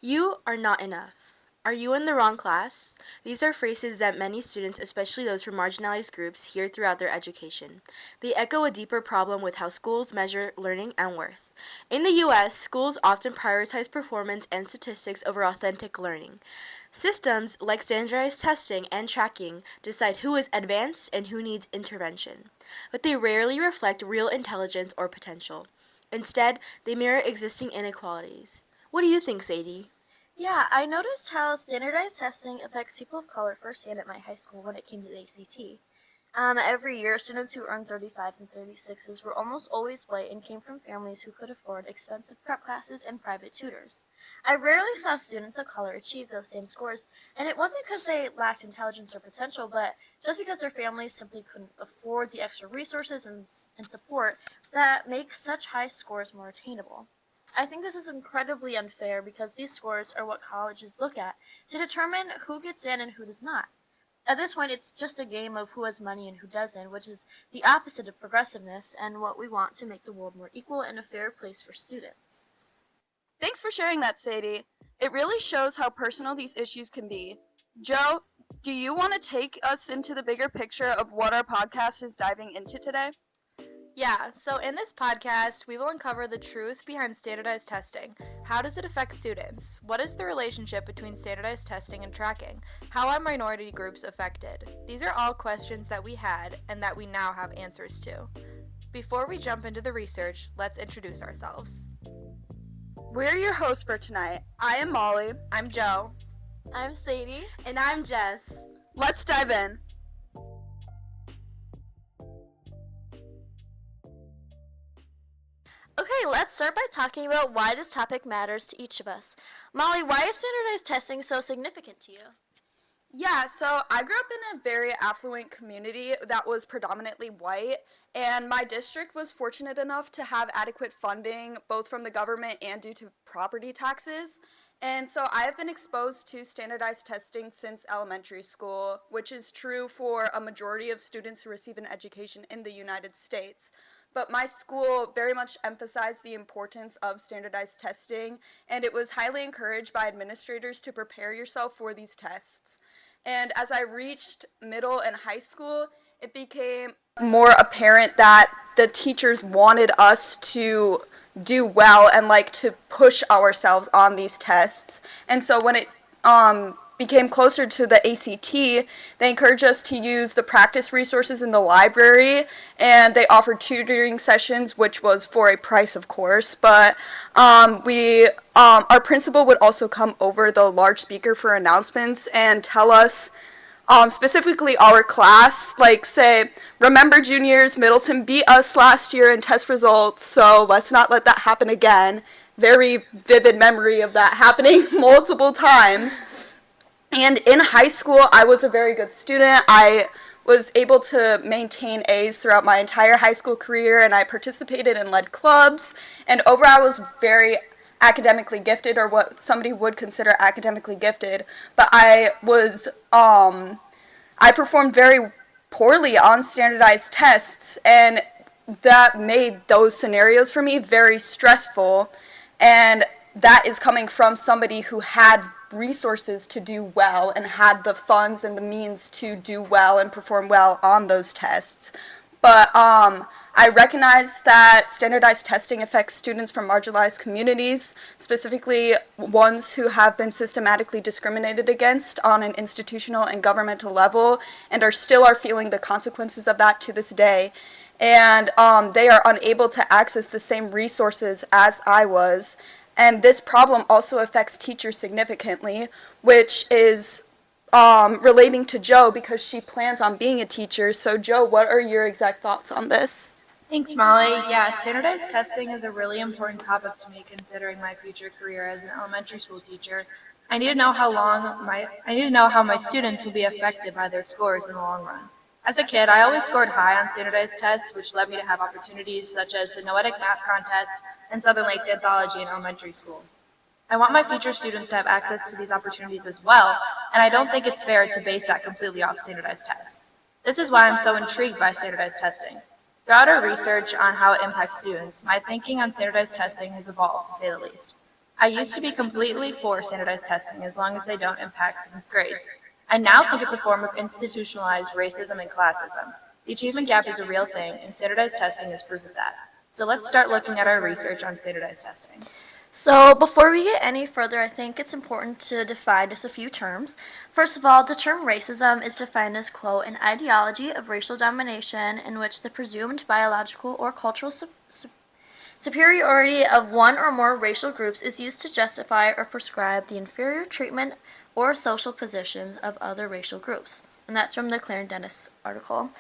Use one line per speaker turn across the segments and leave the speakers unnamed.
You are not enough. Are you in the wrong class? These are phrases that many students, especially those from marginalized groups, hear throughout their education. They echo a deeper problem with how schools measure learning and worth. In the US, schools often prioritize performance and statistics over authentic learning. Systems like standardized testing and tracking decide who is advanced and who needs intervention, but they rarely reflect real intelligence or potential. Instead, they mirror existing inequalities. What do you think, Sadie?
Yeah, I noticed how standardized testing affects people of color firsthand at my high school when it came to the ACT. Every year, students who earned 35s and 36s were almost always white and came from families who could afford expensive prep classes and private tutors. I rarely saw students of color achieve those same scores, and it wasn't because they lacked intelligence or potential, but just because their families simply couldn't afford the extra resources and support that makes such high scores more attainable. I think this is incredibly unfair because these scores are what colleges look at to determine who gets in and who does not. At this point, it's just a game of who has money and who doesn't, which is the opposite of progressiveness and what we want to make the world more equal and a fair place for students.
Thanks for sharing that, Sadie. It really shows how personal these issues can be. Joe, do you want to take us into the bigger picture of what our podcast is diving into today?
Yeah, so in this podcast, we will uncover the truth behind standardized testing. How does it affect students? What is the relationship between standardized testing and tracking? How are minority groups affected? These are all questions that we had and that we now have answers to. Before we jump into the research, let's introduce ourselves.
We're your hosts for tonight. I am Molly.
I'm Joe.
I'm Sadie.
And I'm Jess.
Let's dive in.
Okay, let's start by talking about why this topic matters to each of us. Molly, why is standardized testing so significant to you?
Yeah, so I grew up in a very affluent community that was predominantly white, and my district was fortunate enough to have adequate funding both from the government and due to property taxes. And so I have been exposed to standardized testing since elementary school, which is true for a majority of students who receive an education in the United States. But my school very much emphasized the importance of standardized testing, and it was highly encouraged by administrators to prepare yourself for these tests. And as I reached middle and high school, it became more apparent that the teachers wanted us to do well and like to push ourselves on these tests. And so when it became closer to the ACT, they encouraged us to use the practice resources in the library, and they offered tutoring sessions, which was for a price, of course. But our principal would also come over the large speaker for announcements and tell us. Specifically our class, like say, remember juniors, Middleton beat us last year in test results, so let's not let that happen again. Very vivid memory of that happening multiple times. And in high school, I was a very good student. I was able to maintain A's throughout my entire high school career, and I participated in led clubs. And overall, I was very academically gifted, or what somebody would consider academically gifted. But I performed very poorly on standardized tests, and that made those scenarios for me very stressful. And that is coming from somebody who had resources to do well and had the funds and the means to do well and perform well on those tests. But I recognize that standardized testing affects students from marginalized communities, specifically ones who have been systematically discriminated against on an institutional and governmental level and are feeling the consequences of that to this day. And they are unable to access the same resources as I was. And this problem also affects teachers significantly, which is relating to Joe because she plans on being a teacher. So Joe, what are your exact thoughts on this?
Thanks, Molly. Yeah, standardized testing is a really important topic to me considering my future career as an elementary school teacher. I need to know how my students will be affected by their scores in the long run. As a kid, I always scored high on standardized tests, which led me to have opportunities such as the Noetic Math Contest and Southern Lakes Anthology in elementary school. I want my future students to have access to these opportunities as well, and I don't think it's fair to base that completely off standardized tests. This is why I'm so intrigued by standardized testing. Throughout our research on how it impacts students, my thinking on standardized testing has evolved, to say the least. I used to be completely for standardized testing as long as they don't impact students' grades. I now think it's a form of institutionalized racism and classism. The achievement gap is a real thing, and standardized testing is proof of that. So let's start looking at our research on standardized testing.
So, before we get any further, I think it's important to define just a few terms. First of all, the term racism is defined as, quote, an ideology of racial domination in which the presumed biological or cultural superiority of one or more racial groups is used to justify or prescribe the inferior treatment or social positions of other racial groups. And that's from the Claire and Dennis article.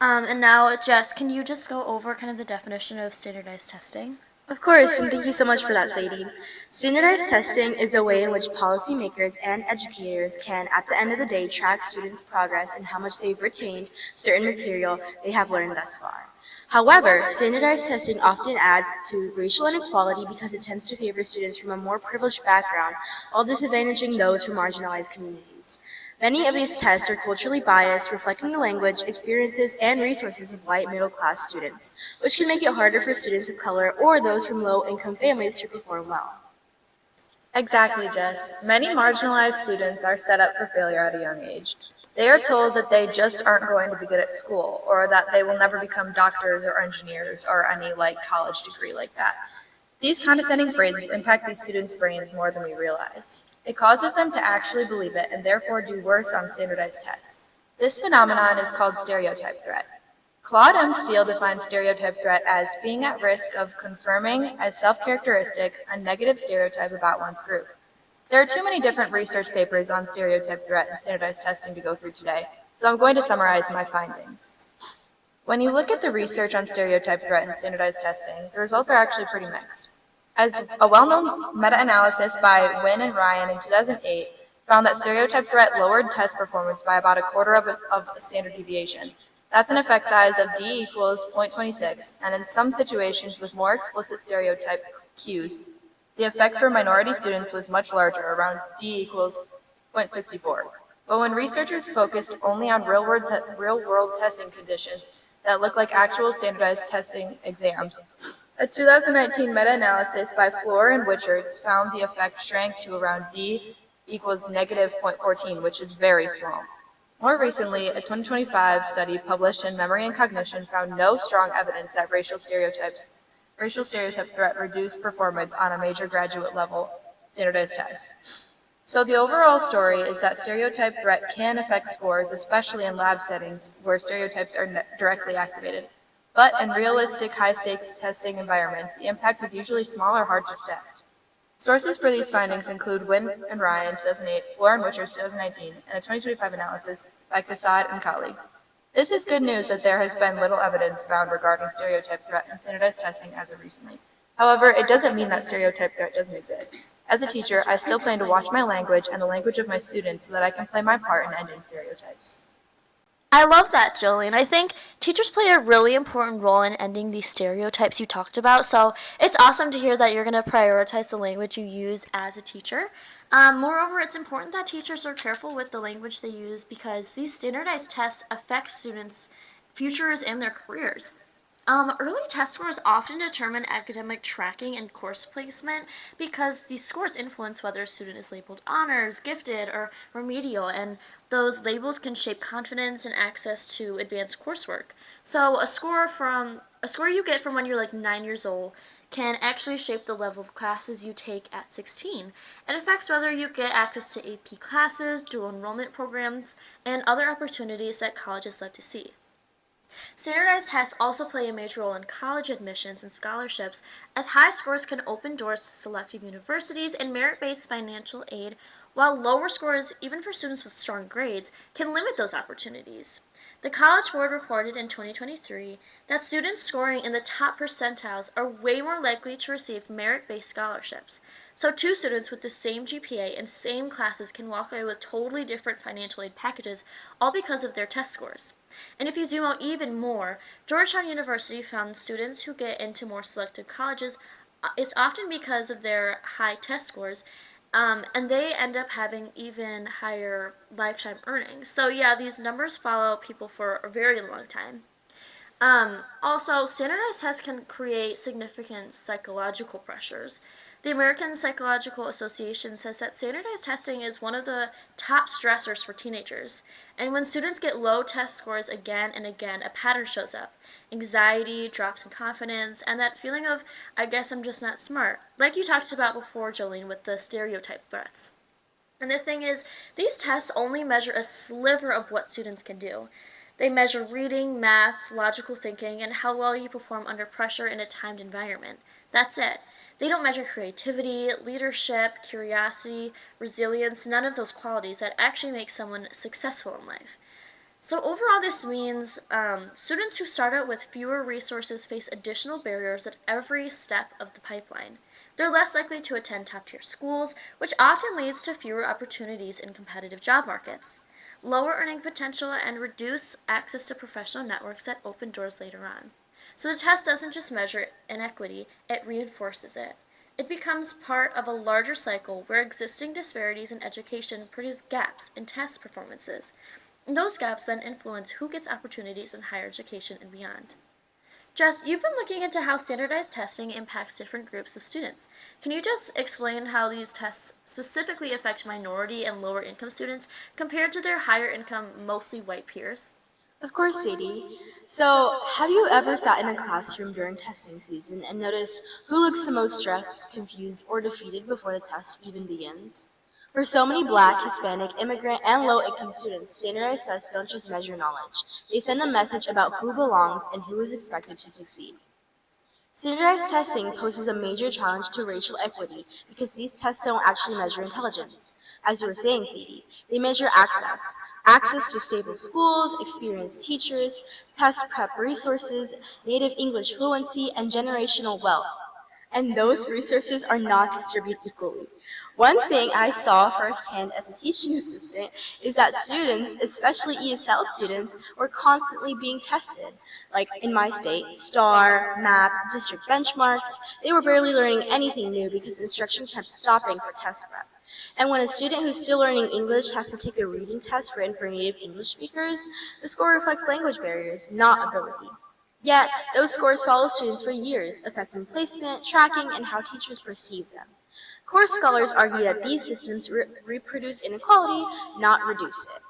And now, Jess, can you just go over kind of the definition of standardized testing?
Of course, and thank you so much for that, Sadie. Standardized testing is a way in which policymakers and educators can, at the end of the day, track students' progress and how much they've retained certain material they have learned thus far. However, standardized testing often adds to racial inequality because it tends to favor students from a more privileged background while disadvantaging those from marginalized communities. Many of these tests are culturally biased, reflecting the language, experiences, and resources of white middle-class students, which can make it harder for students of color or those from low-income families to perform well.
Exactly, Jess. Many marginalized students are set up for failure at a young age. They are told that they just aren't going to be good at school, or that they will never become doctors or engineers or any college degree like that. These condescending phrases impact these students' brains more than we realize. It causes them to actually believe it and therefore do worse on standardized tests. This phenomenon is called stereotype threat. Claude M. Steele defines stereotype threat as being at risk of confirming as self-characteristic a negative stereotype about one's group. There are too many different research papers on stereotype threat and standardized testing to go through today, so I'm going to summarize my findings. When you look at the research on stereotype threat and standardized testing, the results are actually pretty mixed. As a well-known meta-analysis by Wynn and Ryan in 2008 found that stereotype threat lowered test performance by about a quarter of a standard deviation. That's an effect size of D equals 0.26, and in some situations with more explicit stereotype cues, the effect for minority students was much larger, around D equals 0.64. But when researchers focused only on real-world testing conditions that look like actual standardized testing exams, a 2019 meta-analysis by Floor and Wichards found the effect shrank to around D equals negative 0.14, which is very small. More recently, a 2025 study published in Memory and Cognition found no strong evidence that racial stereotype threat reduced performance on a major graduate level standardized test. So the overall story is that stereotype threat can affect scores, especially in lab settings where stereotypes are directly activated. But in realistic high-stakes testing environments, the impact is usually small or hard to detect. Sources for these findings include Wynn and Ryan, 2008, Floor and Witchers, 2019, and a 2025 analysis by Kassad and colleagues. This is good news that there has been little evidence found regarding stereotype threat and standardized testing as of recently. However, it doesn't mean that stereotype threat doesn't exist. As a teacher, I still plan to watch my language and the language of my students so that I can play my part in ending stereotypes.
I love that, Jillian. I think teachers play a really important role in ending these stereotypes you talked about. So it's awesome to hear that you're going to prioritize the language you use as a teacher. Moreover, it's important that teachers are careful with the language they use because these standardized tests affect students' futures and their careers. Early test scores often determine academic tracking and course placement because these scores influence whether a student is labeled honors, gifted, or remedial, and those labels can shape confidence and access to advanced coursework. So a score you get from when you're like 9 years old can actually shape the level of classes you take at 16. It affects whether you get access to AP classes, dual enrollment programs, and other opportunities that colleges love to see. Standardized tests also play a major role in college admissions and scholarships, as high scores can open doors to selective universities and merit-based financial aid, while lower scores, even for students with strong grades, can limit those opportunities. The College Board reported in 2023 that students scoring in the top percentiles are way more likely to receive merit-based scholarships. So two students with the same GPA and same classes can walk away with totally different financial aid packages, all because of their test scores. And if you zoom out even more, Georgetown University found students who get into more selective colleges, it's often because of their high test scores, and they end up having even higher lifetime earnings. So yeah, these numbers follow people for a very long time. Also, standardized tests can create significant psychological pressures. The American Psychological Association says that standardized testing is one of the top stressors for teenagers. And when students get low test scores again and again, a pattern shows up: anxiety, drops in confidence, and that feeling of, I guess I'm just not smart. Like you talked about before, Jolene, with the stereotype threats. And the thing is, these tests only measure a sliver of what students can do. They measure reading, math, logical thinking, and how well you perform under pressure in a timed environment. That's it. They don't measure creativity, leadership, curiosity, resilience, none of those qualities that actually make someone successful in life. So, overall, this means students who start out with fewer resources face additional barriers at every step of the pipeline. They're less likely to attend top tier schools, which often leads to fewer opportunities in competitive job markets, lower earning potential, and reduce access to professional networks that open doors later on. So, the test doesn't just measure inequity, it reinforces it. It becomes part of a larger cycle where existing disparities in education produce gaps in test performances. And those gaps then influence who gets opportunities in higher education and beyond. Jess, you've been looking into how standardized testing impacts different groups of students. Can you just explain how these tests specifically affect minority and lower income students compared to their higher income, mostly white peers?
Of course, Sadie. So, have you ever sat in a classroom during testing season and noticed who looks the most stressed, confused, or defeated before the test even begins? For so many Black, Hispanic, immigrant, and low income students, standardized tests don't just measure knowledge, they send a message about who belongs and who is expected to succeed. Standardized testing poses a major challenge to racial equity because these tests don't actually measure intelligence. As you were saying, Sadie, they measure access to stable schools, experienced teachers, test prep resources, native English fluency, and generational wealth. And those resources are not distributed equally. One thing I saw firsthand as a teaching assistant is that students, especially ESL students, were constantly being tested. Like in my state, STAR, MAP, district benchmarks, they were barely learning anything new because instruction kept stopping for test prep. And when a student who's still learning English has to take a reading test written for native English speakers, the score reflects language barriers, not ability. Yet, those scores follow students for years, affecting placement, tracking, and how teachers perceive them. Core scholars argue that these systems reproduce inequality, not reduce it.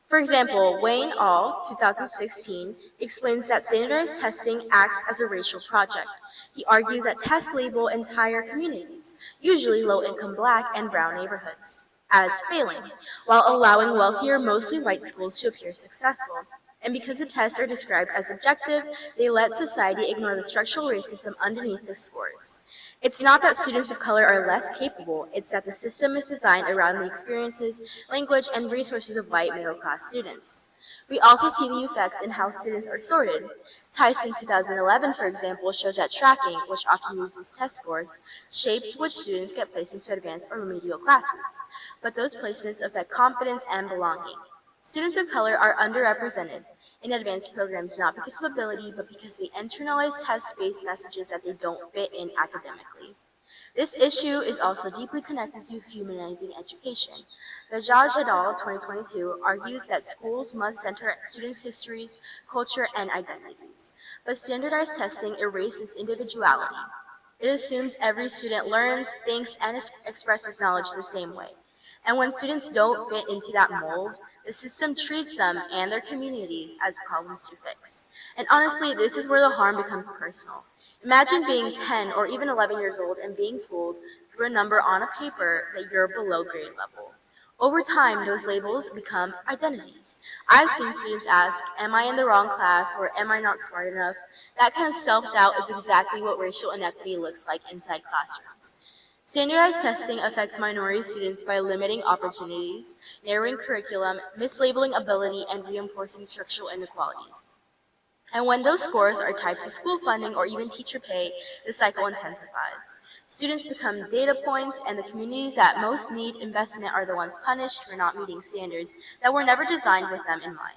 For example, Wayne All, 2016, explains that standardized testing acts as a racial project. He argues that tests label entire communities, usually low-income Black and brown neighborhoods, as failing, while allowing wealthier, mostly white schools to appear successful. And because the tests are described as objective, they let society ignore the structural racism underneath the scores. It's not that students of color are less capable, it's that the system is designed around the experiences, language, and resources of white middle class students. We also see the effects in how students are sorted. Tyson 2011, for example, shows that tracking, which often uses test scores, shapes which students get placed into advanced or remedial classes. But those placements affect confidence and belonging. Students of color are underrepresented in advanced programs not because of ability, but because they internalize test-based messages that they don't fit in academically. This issue is also deeply connected to humanizing education. Bajaj et al. 2022 argues that schools must center students' histories, culture, and identities. But standardized testing erases individuality. It assumes every student learns, thinks, and expresses knowledge the same way. And when students don't fit into that mold, the system treats them and their communities as problems to fix. And honestly, this is where the harm becomes personal. Imagine being 10 or even 11 years old and being told through a number on a paper that you're below grade level. Over time, those labels become identities. I've seen students ask, am I in the wrong class or am I not smart enough? That kind of self-doubt is exactly what racial inequity looks like inside classrooms. Standardized testing affects minority students by limiting opportunities, narrowing curriculum, mislabeling ability, and reinforcing structural inequalities. And when those scores are tied to school funding or even teacher pay, the cycle intensifies. Students become data points, and the communities that most need investment are the ones punished for not meeting standards that were never designed with them in mind.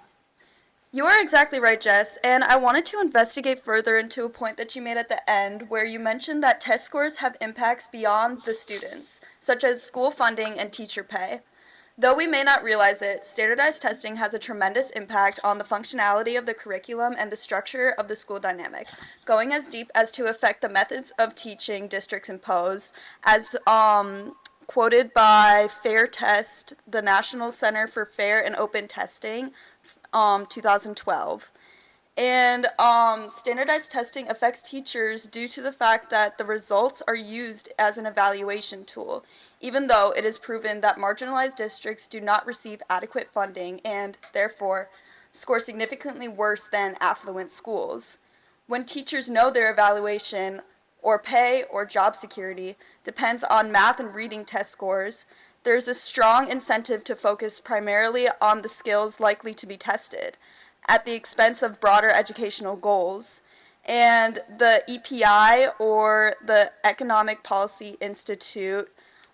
You are exactly right, Jess, and I wanted to investigate further into a point that you made at the end where you mentioned that test scores have impacts beyond the students, such as school funding and teacher pay. Though we may not realize it, standardized testing has a tremendous impact on the functionality of the curriculum and the structure of the school dynamic, going as deep as to affect the methods of teaching districts impose, as quoted by Fair Test, the National Center for Fair and Open Testing, 2012. And standardized testing affects teachers due to the fact that the results are used as an evaluation tool, even though it is proven that marginalized districts do not receive adequate funding and, therefore, score significantly worse than affluent schools. When teachers know their evaluation or pay or job security depends on math and reading test scores, there is a strong incentive to focus primarily on the skills likely to be tested at the expense of broader educational goals. And the EPI, or the Economic Policy Institute,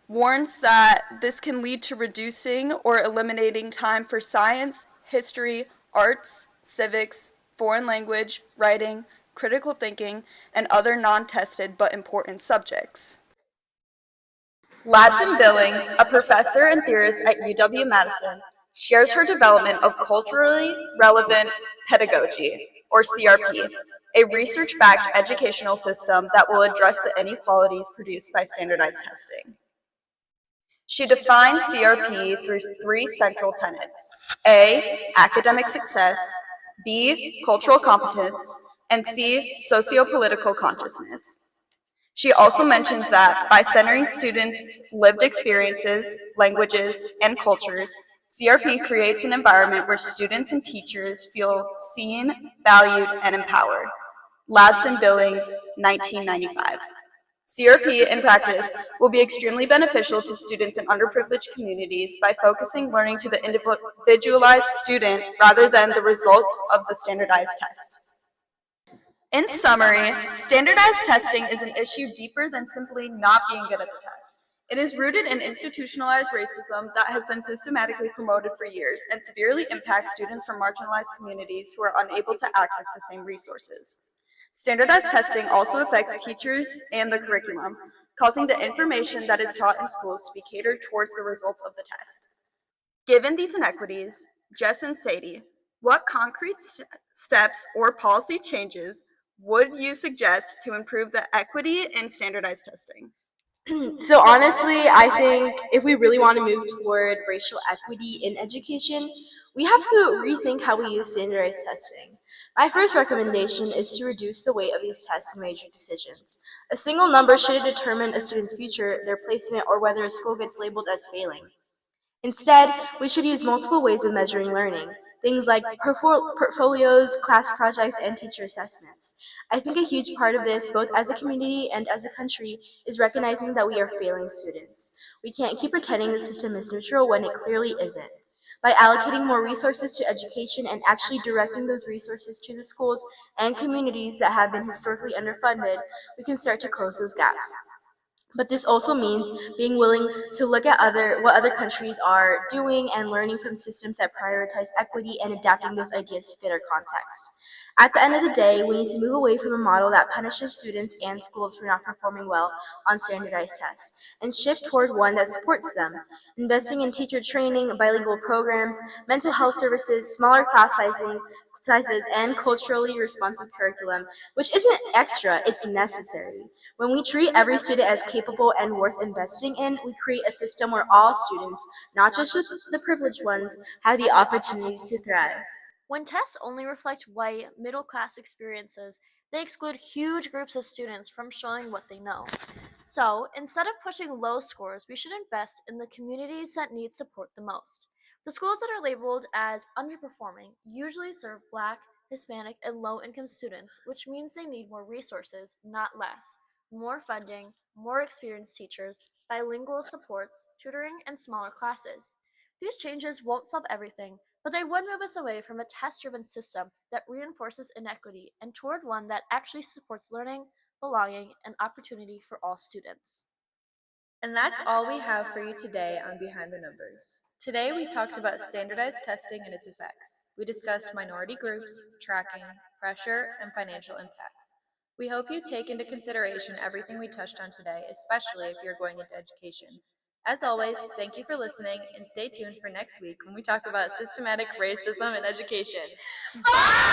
warns that this can lead to reducing or eliminating time for science, history, arts, civics, foreign language, writing, critical thinking, and other non-tested but important subjects. Ladson Billings, a professor and theorist at UW-Madison, shares her development of culturally relevant pedagogy, or CRP, a research-backed educational system that will address the inequalities produced by standardized testing. She defines CRP through three central tenets: A, academic success; B, cultural competence; and C, sociopolitical consciousness. She also mentions that by centering students' lived experiences, languages, and cultures, CRP creates an environment where students and teachers feel seen, valued, and empowered. Ladson Billings, 1995. CRP in practice will be extremely beneficial to students in underprivileged communities by focusing learning to the individualized student rather than the results of the standardized test. In summary, standardized testing is an issue deeper than simply not being good at the test. It is rooted in institutionalized racism that has been systematically promoted for years and severely impacts students from marginalized communities who are unable to access the same resources. Standardized testing also affects teachers and the curriculum, causing the information that is taught in schools to be catered towards the results of the test. Given these inequities, Jess and Sadie, what concrete steps or policy changes would you suggest to improve the equity in standardized testing?
So honestly, I think if we really want to move toward racial equity in education, we have to rethink how we use standardized testing. My first recommendation is to reduce the weight of these tests in major decisions. A single number shouldn't determine a student's future, their placement, or whether a school gets labeled as failing. Instead, we should use multiple ways of measuring learning, things like portfolios, class projects, and teacher assessments. I think a huge part of this, both as a community and as a country, is recognizing that we are failing students. We can't keep pretending the system is neutral when it clearly isn't. By allocating more resources to education and actually directing those resources to the schools and communities that have been historically underfunded, we can start to close those gaps. But this also means being willing to look at what other countries are doing and learning from systems that prioritize equity and adapting those ideas to fit our context. At the end of the day, we need to move away from a model that punishes students and schools for not performing well on standardized tests and shift toward one that supports them. Investing in teacher training, bilingual programs, mental health services, smaller sizes, and culturally responsive curriculum, which isn't extra, it's necessary. When we treat every student as capable and worth investing in, we create a system where all students, not just the privileged ones, have the opportunity to thrive.
When tests only reflect white, middle class experiences, they exclude huge groups of students from showing what they know. So, instead of pushing low scores, we should invest in the communities that need support the most. The schools that are labeled as underperforming usually serve Black, Hispanic, and low income students, which means they need more resources, not less. More funding, more experienced teachers, bilingual supports, tutoring, and smaller classes. These changes won't solve everything, but they would move us away from a test driven system that reinforces inequity and toward one that actually supports learning, belonging, and opportunity for all students.
And that's all we have for you today on Behind the Numbers. Today we talked about standardized testing and its effects. We discussed minority groups, tracking, pressure, and financial impacts. We hope you take into consideration everything we touched on today, especially if you're going into education. As always, thank you for listening and stay tuned for next week when we talk about systematic racism in education.
Bye!